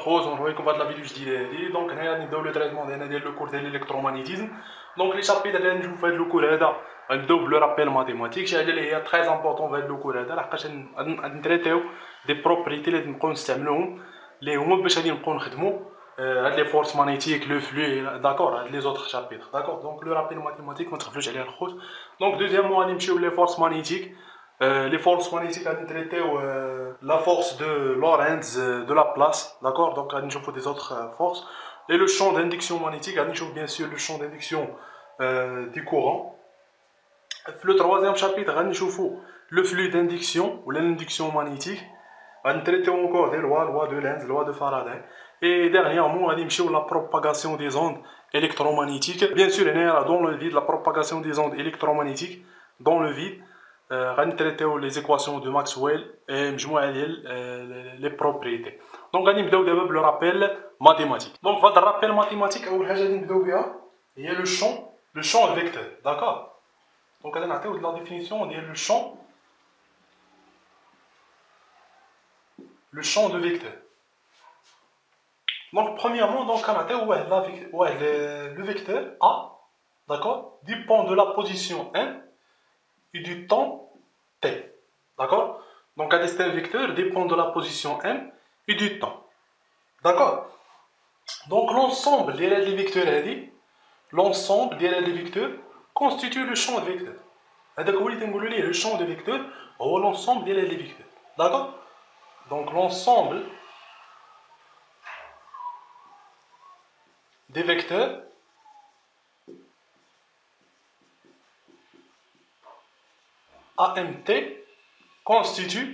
الخوز ونوريكم في هاد لا فيديو جديده هادي. دونك هنايا غادي نبداو لو تريتمون ديال لو كور ديال الالكترومغنيتيزم. دونك لي شابيتر اللي غادي نشوفو في هاد لو كور هذا غنبداو بلو رابيل ماتيماتيك، شي حاجه اللي هي تري امبورطون في هاد لو كور هذا، لحقاش غادي نتريتيو دي بروبريتي اللي نبقاو نستعملوهم اللي هما باش غادي نبقاو نخدمو هاد لي فورس مانيتيك لو فلو داكور، هاد لي زوطخ شابيتر داكور. دونك لو رابيل ماتيماتيك ما تغفلوش عليها الخوت. دونك دوزيامون غادي نمشيو لي فورس مانيتيك. Les forces magnétiques à traiter la force de Lorentz de la place, d'accord. Donc on trouve des autres forces et le champ d'induction magnétique, on trouve bien sûr le champ d'induction du courant. Le troisième chapitre on trouve le flux d'induction ou l'induction magnétique. On traite encore des lois de Lenz, loi de Faraday, et dernièrement on trouve la propagation des ondes électromagnétiques. Bien sûr il y a dans le vide la propagation des ondes électromagnétiques dans le vide. غادي نتريتيو لي زيكواسيون دو ماكسويل مجموعه ديال لي بروبريتي. دونك غادي نبداو دابا بلو رابيل ماتيماتيك. دونك فهاد الرابيل ماتيماتيك اول حاجه غادي نبداو بها هي لو شون فيكتور داكور. دونك غادي نعطيو لا ديفينيسيون ديال لو شون دو فيكتور. دونك برومييرمون دونك كنعطيو واحد لو فيكتور A داكور dépend de la position M et du temps t, d'accord. Donc un destin vecteur dépend de la position m et du temps, d'accord. Donc l'ensemble des vecteurs l'ensemble des vecteurs constitue le champ de vecteur. Le champ de vecteur ou l'ensemble des vecteurs, d'accord. Donc l'ensemble des vecteurs AMT constitue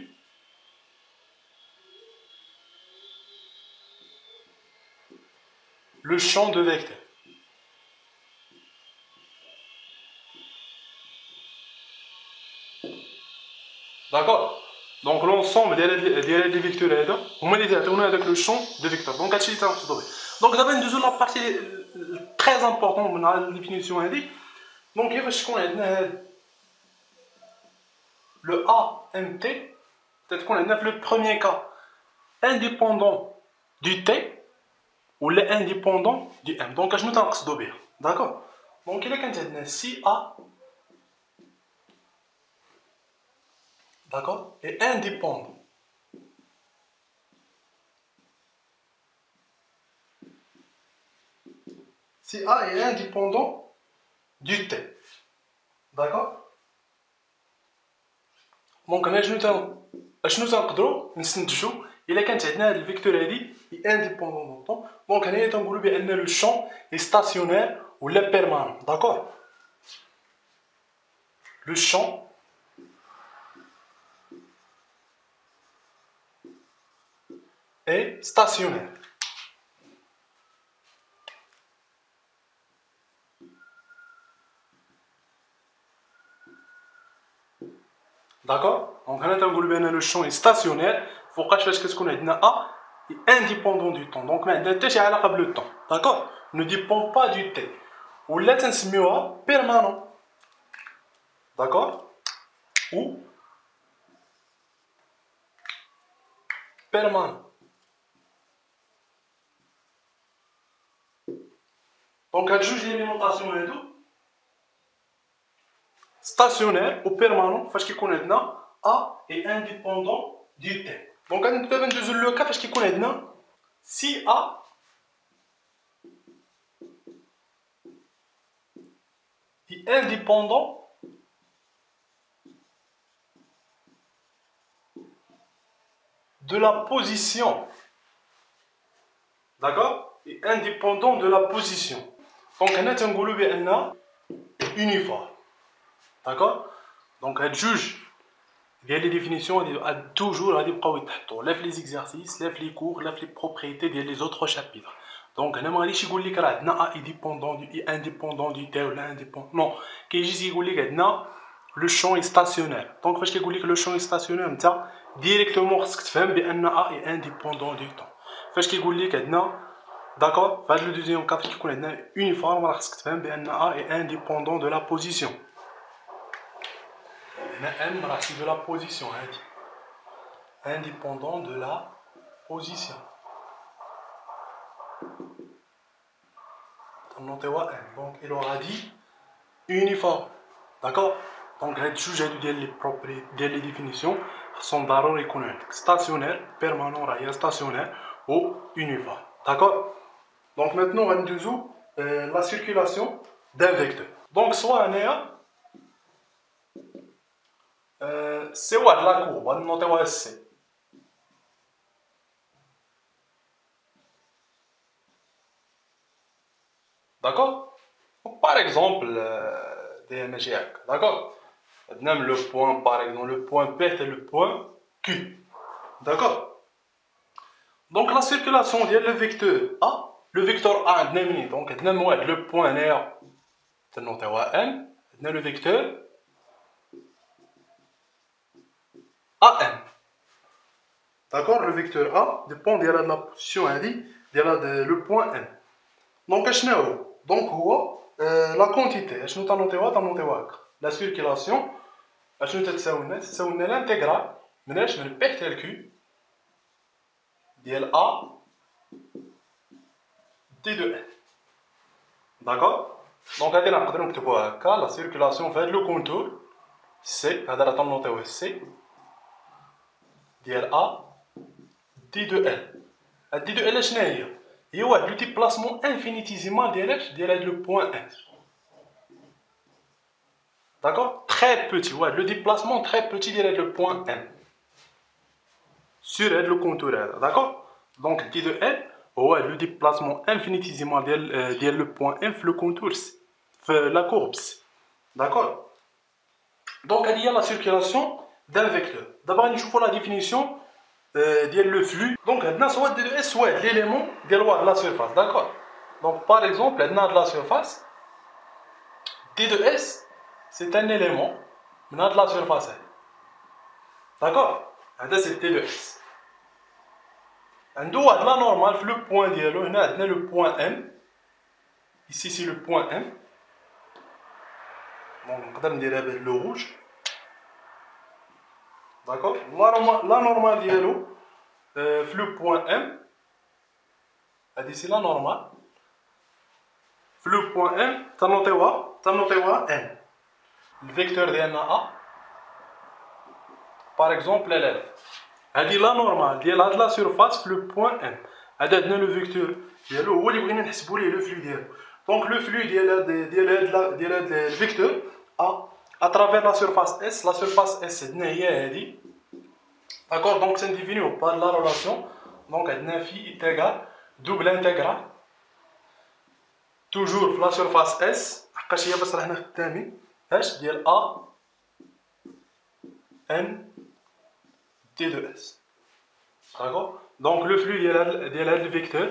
le champ de vecteur. D'accord. Donc l'ensemble des vecteurs هذا هما اللي تعطيونا هذاك le champ de vecteur. Donc هادشي اللي تنقصدو به. Donc دابا ندوزو لا بارتي très important من لا ديفينيسيون هادي. دونك هي فاش تكون عندنا هاد le AMT, peut-être qu'on a le premier cas indépendant du T ou l'indépendant du M. Donc, je nous t'en bien. D'accord. Donc, il y a si A, d'accord, est indépendant. Si A est indépendant du T. D'accord. دونك هنا اشنو تنقدروا نستنتجوا الا كانت عندنا هاد الفيكتور هادي انديبوندون دو طون. دونك هنايا تنقولوا بان لو شون اي ستاسيونير ولا بيرمانون داكور. لو شون اي ستاسيونير d'accord. Donc هنا تنقولوا بان لو شون ستاسيونير فوقاش فاش كتكون عندنا A indépendant du temps. Donc ما عندنا حتى شي علاقه بلو طون داكور. ne dépend pas du T ولا تنسميوها بيرمانون داكور ou permanent. Donc هاد جوج ليمونطاسيون هادو stationnaire ou permanent فاش كيكون عندنا A est indépendant du T. Donc غادي دابا ندوزو لو كا فاش كيكون عندنا si A est indépendant de la position, d'accord, et indépendant de la position. Donc هنا تنقولوا بان uniforme, d'accord. donc هاد جوج ديال لي ديفينيسيون toujours غادي يبقاو يتحطوا لا في لي زيكزارسيس لا في لي كور لا في لي بروبريتي ديال لي زوطخ شابيتر. دونك هنا ما غاديش يقول لك راه عندنا A indépendant du T ولا indépendant، نو كيجي يقول لك عندنا لو شون ستاسيونير. دونك فاش كيقول لك لو شون ستاسيونير انت ديريكتومون خصك تفهم بان A est indépendant du temps. فاش كيقول لك عندنا داكور فهاد لو دوزيام كا فاش كيكون عندنا يونيفورم راه خصك تفهم بان A est indépendant de la position. هنا M راه سي دو لا بوزيسيون هادي indépendant de la position. تنوطيوها ان دونك il aura dit uniforme. D'accord. Donc هاد جوج هادو ديال لي بروبريتي ديال لي ديفينيسيون خصهم ضروري يكونوا عندك ستاسيونير بيرمانون راه هي ستاسيونير و يونيفورم. D'accord. Donc maintenant غندوزو la circulation d'un vecteur. Donc soit هنايا سي واحد لا كورب غنوطيوها سي. D'accord. Donc, par exemple des MGAC. D'accord. Même le point, par exemple, le point P et le point Q. D'accord. Donc la circulation de le vecteur A, le vecteur A, donc le point R, N, le vecteur AN. D'accord. Le vecteur A dépend de la position de le point N. Donc donc la quantité, la circulation, c'est l'intégrale من P حتى Q ديال A d de N. D'accord. Donc هذه نقدروا نكتبوها هكا la circulation في هذا le contour C هذا راه تنوطيوه C ديال A d de N. d de N شنو هي؟ هي واحد لو ديبلاسمون انفينيتيزيمال ديال هاد لو بوين ان. D'accord. Très petit, ouais, le déplacement très petit ديال le point N sur le contour. D'accord. Donc d de N هو le déplacement infinitésimal ديال le point N في le contour في la courbe. D'accord. Donc il y a la circulation d'un vecteur. D'abord نشوفوا la définition ديال le flux. Donc عندنا soit d de S soit l'élément ديال la surface. D'accord. Donc par exemple عندنا de la surface d de S c'est un élément de la surface. D'accord. C'est d de S. عندو واحد la normale في le point ديالو هنا عندنا le point M. Ici c'est le point M. Donc نقدر نديرها بهاد le rouge. D'accord. La normale ديالو في le point M. هادي c'est la normale. في le point M تنوطيوها N. Le vecteur ديالنا A par exemple elle هذه لا نورمال ديال هاد لا سيرفاس في لو بوين ان. هذا عندنا لو فيكتور ديالو هو اللي بغينا نحسبوا ليه لو فلو ديالو. دونك لو فلو ديال هاد الفيكتور A اترافير لا سيرفاس اس. لا سيرفاس اس عندنا هي هادي. داكور. دونك سنديفينيو بار لا ريلاسيون. دونك عندنا في انتيغال دوبل انتيغرال توجور في لا سيرفاس اس حقاش هي باش رانا خدامين اش ديال A N d de S. D'accord. Donc le flux ديال le vecteur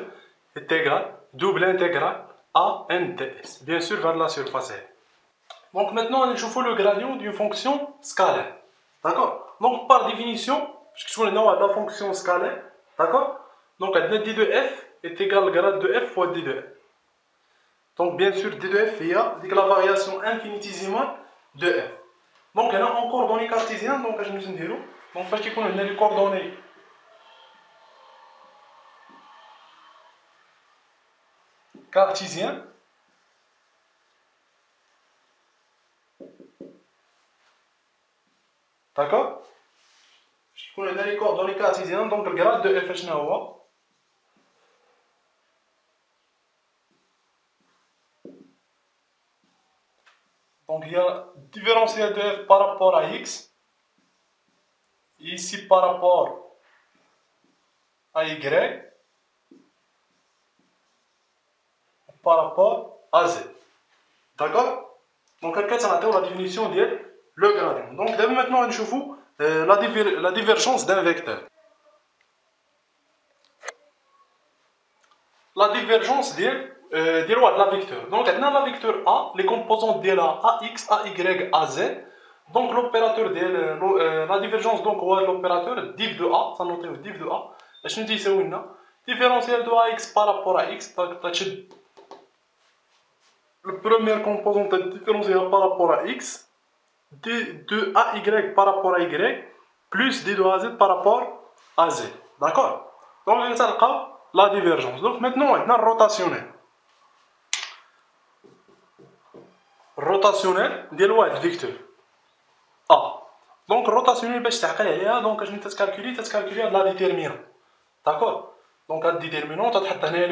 est égal double intégral A N ds. Bien sûr vers la surface. Donc maintenant on va voir le gradient d'une fonction scalaire. D'accord. Donc par définition, puisque on a la fonction scalaire, d'accord. Donc d de f est égal au grade de f fois d de f. Donc bien sûr d de f il y a la variation infinitésimale de f. Donc on a en coordonnées cartésiennes. Donc je me suis dit donc فاش كيكون عندنا لي كوردوني كارتيزيان داكور باش كيكون عندنا لي كوردوني كارتيزيان دونك الكراد دو اف شنو هو دونك هي ديفيرونسيال دو اف بارابور ا اكس ici par rapport à y par rapport à z. D'accord. Donc on a la définition de le gradient. Donc maintenant on va la divergence d'un vecteur. La divergence de la vecteur. Donc on a la vecteur A, les composantes de la AX, AY, AZ. Donc l'opérateur de la divergence donc l'opérateur div de A, ça note div de A. Je ne dis c'est où différentiel de AX par rapport à X. Le premier composant est différentiel par rapport à X, d de AY par rapport à Y, plus d de AZ par rapport à Z. D'accord. Donc ça la divergence. Donc maintenant on a rotationnel. الروتاسيونيل ديال واحد الفيكتور دونك الروتاسيونيل باش تعقل عليها دونك شنو تتكالكولي هاد لا ديتيرمينون داكور دونك هاد ديتيرمينون تتحط هنايا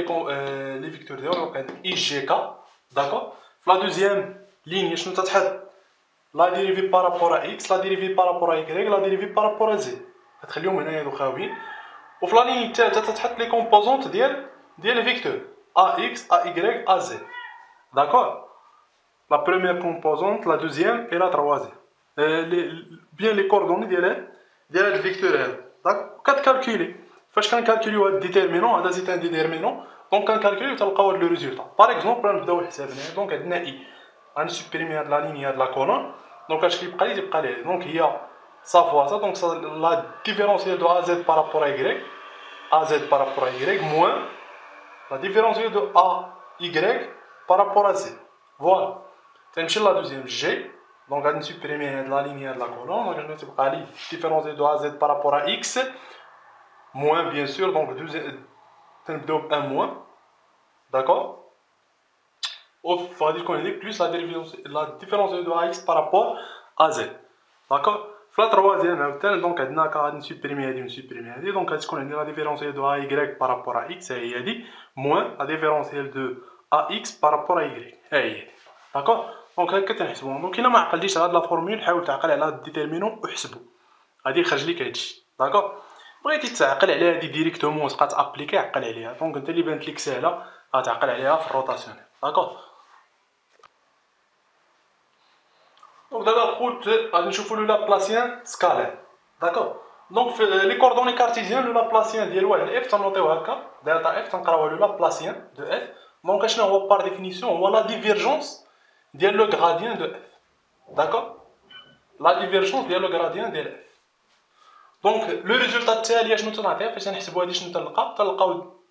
لي فيكتور ديالو عندك اي جي كا داكور في لا دوزيام لينيا شنو تتحط لا ديريفي بارابور اكس لا ديريفي بارابور ايكغيك لا ديريفي بارابور زد تخليهم هنايا هادو خاويين وفي لا ليني الثالثه تتحط لي كومبوزونط ديال لي فيكتور ا اكس ا ايكغيك ا زد داكور لا بروميير كومبوزونط لا دوزيام اي لا تروازيام بيان لي كوردوني ديال هاد الفيكتور هذا داك كتكالكولي فاش كنكالكوليو هاد ديتيرمينون هذا زيت ان ديتيرمينون دونك كنكالكوليو تلقاو هاد لو ريزولطا باغ اكزومبل نبداو الحساب هنا دونك عندنا اي غنسوبريمي هاد لا ليني هاد لا كولون دونك اش كيبقى لي تيبقى لي دونك هي صا فوا صا دونك لا ديفيرونسيال دو ا زد بارابور ا يغريك ا زد بارابور ا يغريك موان لا ديفيرونسيال دو ا يغريك بارابور ا زد فوالا تنمشي لا دوزيام جي دونك غادي نسوبريمي هاد لا ليني هاد لا كولون دونك شنو تيبقى لي ديفيرونسيال دو ا زد بارابور ا اكس موان بيان سور دونك تنبداو ب 1 موان داكور غادي تكون هذيك بلوس لا ديفيرونس دو ا اكس بارابور ا زد داكور في لا تروازيام عاوتاني دونك عندنا غادي نسوبريمي هادي ونسوبريمي هادي دونك غادي تكون عندنا لا ديفيرونس دو ا ايكغيك بارابور ا اكس هي هادي موان لا ديفيرونس دو ا اكس بارابور ا ايكغيك ها هي هادي داكور دونك هكا تنحسبوهم دونك الا ما عقلتيش على هاد لا فورمول حاول تعقل على هاد الديتيرمينون وحسبو غادي يخرج لك هادشي داكور بغيتي تعقل على هادي ديريكتومون وتبقى تابليكي عقل عليها دونك انت اللي بانت لك ساهله غتعقل عليها في الروتاسيونيل داكور دونك دابا الخوت غادي نشوفو لو لابلاسيان سكالير داكور دونك في لي كوردوني كارتيزيان لو لابلاسيان ديال واحد اف تنوطيو هكا دلتا اف تنقراوها لو لابلاسيان دو اف دونك شنو هو بار ديفينيسيون هو لا ديفيرجونس ديال لو غراديان دو اف داكور لا ديفيرجونس ديال لو غراديان ديال اف دونك لو ريزولطا التاليه شنو تنعطيها فاش نحسبوا هادي شنو تلقاو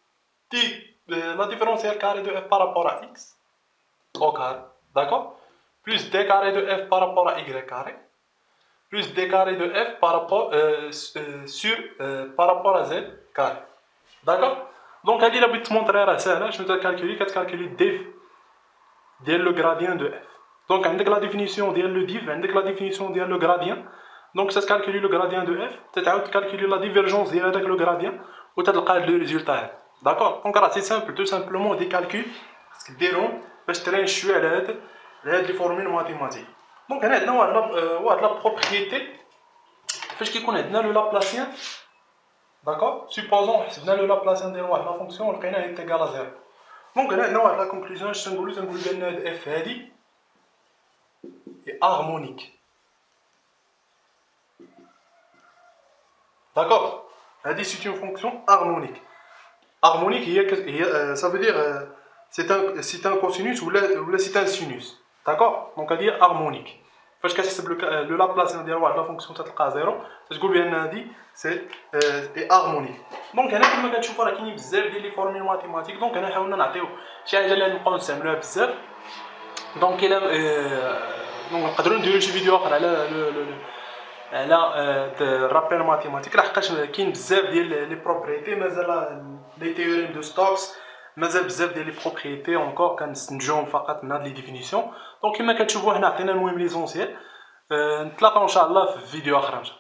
دي لا ديفيرونسيال كاري دو اف بارابور ا اكس او كاري داكور plus d carré de f par rapport à y carré plus d carré de f par rapport par rapport à z carré d'accord donc هادي الا بغيت تمونطري راه ساهله شنو كتكالكولي ديف ديال لو غراديان دو اف دونك عندك لا ديفينيسيون ديال لو ديف عندك لا ديفينيسيون ديال لو غراديان دونك تتكالكولي لو غراديان دو اف تتعاود تكالكولي لا ديفيرجونس ديال هذاك لو غراديان وتلقى هاد لو ريزولطا هذا داكور دونك راه سي سامبل تو سامبلومون دي كالكول خاصك ديرهم باش ترينشيو على هاد لي فورمول ماتيماتيك دونك هنا عندنا واحد لا بروبريتي فاش كيكون عندنا لو لابلاسيان داكور سوبوزون حسبنا لو لابلاسيان ديال واحد لا فونكسيون ولقيناها ايكال ا زيرو دونك هنا عندنا واحد لا كونكلوزيون اش تنقولو بان هاد اف هادي هي هارمونيك داكور هادي سيت اون فونكسيون هارمونيك هارمونيك هي ça veut dire c'est un cosinus ou c'est un sinus d'accord donc هادي هارمونيك فاش كتحسب لو لابلاسيان ديال واحد لا فونكسيون تلقى زيرو تتقول بان هادي سي هارمونيك دونك هنا كما كتشوفوا راه كاينين بزاف ديال لي فورمول ماتيماتيك دونك هنا حاولنا نعطيو شي حاجه اللي نبقاو نستعملوها بزاف دونك الا دونك نقدروا نديرو شي فيديو اخر على الرابير ماتيماتيك لحقاش كاين بزاف ديال لي بروبريتي مازال لي تيوريم دو ستوكس مازال بزاف ديال لي بروبريتي اونكور كنستنتجوهم فقط من هاد لي ديفينيسيون دونك كما كتشوفوا هنا عطينا المهم ليزونسيال نتلاقاو ان شاء الله في فيديو اخر ان شاء الله.